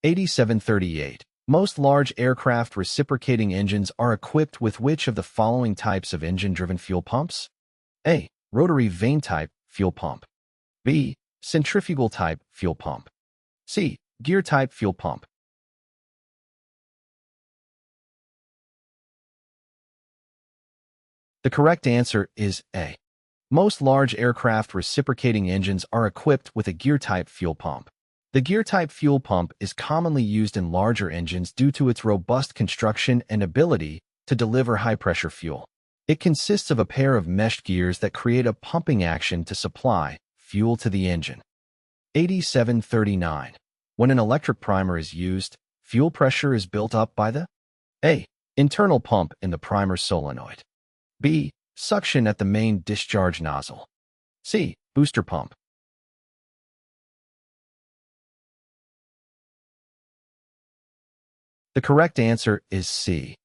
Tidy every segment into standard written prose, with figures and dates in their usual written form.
Q8738. Most large aircraft reciprocating engines are equipped with which of the following types of engine-driven fuel pumps? A. Rotary vane-type fuel pump. B. Centrifugal-type fuel pump. C. Gear-type fuel pump. The correct answer is A. Most large aircraft reciprocating engines are equipped with a gear-type fuel pump. The gear-type fuel pump is commonly used in larger engines due to its robust construction and ability to deliver high-pressure fuel. It consists of a pair of meshed gears that create a pumping action to supply fuel to the engine. Q8739. When an electric primer is used, fuel pressure is built up by the A. Internal pump in the primer solenoid. B. Suction at the main discharge nozzle. C. Booster pump. The correct answer is C.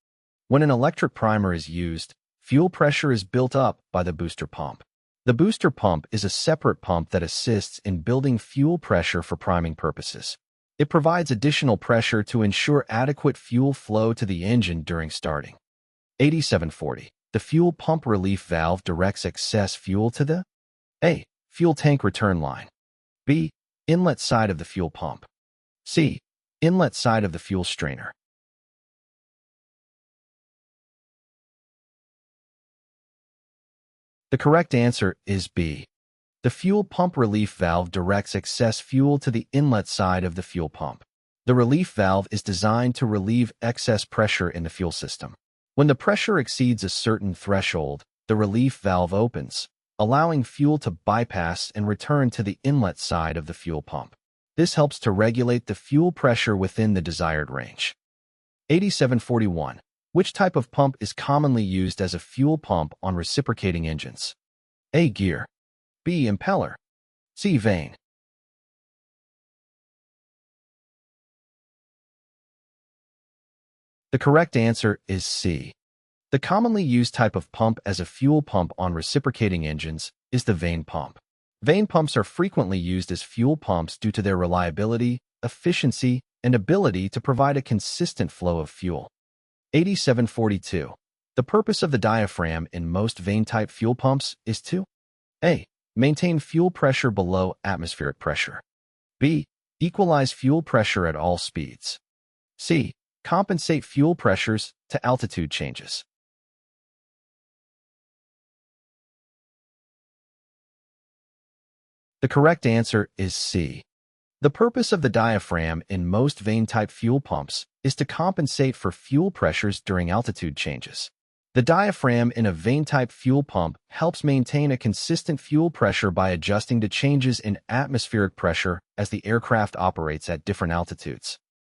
When an electric primer is used, fuel pressure is built up by the booster pump. The booster pump is a separate pump that assists in building fuel pressure for priming purposes. It provides additional pressure to ensure adequate fuel flow to the engine during starting. Q8740. The fuel pump relief valve directs excess fuel to the A. Fuel tank return line. B. Inlet side of the fuel pump. C. Inlet side of the fuel strainer. The correct answer is B. The fuel pump relief valve directs excess fuel to the inlet side of the fuel pump. The relief valve is designed to relieve excess pressure in the fuel system. When the pressure exceeds a certain threshold, the relief valve opens, allowing fuel to bypass and return to the inlet side of the fuel pump. This helps to regulate the fuel pressure within the desired range. Q8741. Which type of pump is commonly used as a fuel pump on reciprocating engines? A. Gear. B. Impeller. C. Vane. The correct answer is C. The commonly used type of pump as a fuel pump on reciprocating engines is the vane pump. Vane pumps are frequently used as fuel pumps due to their reliability, efficiency, and ability to provide a consistent flow of fuel. Q8742. The purpose of the diaphragm in most vane-type fuel pumps is to A. Maintain fuel pressure below atmospheric pressure. B. Equalize fuel pressure at all speeds. C. Compensate fuel pressures to altitude changes. The correct answer is C. The purpose of the diaphragm in most vane-type fuel pumps is to compensate for fuel pressures during altitude changes. The diaphragm in a vane-type fuel pump helps maintain a consistent fuel pressure by adjusting to changes in atmospheric pressure as the aircraft operates at different altitudes.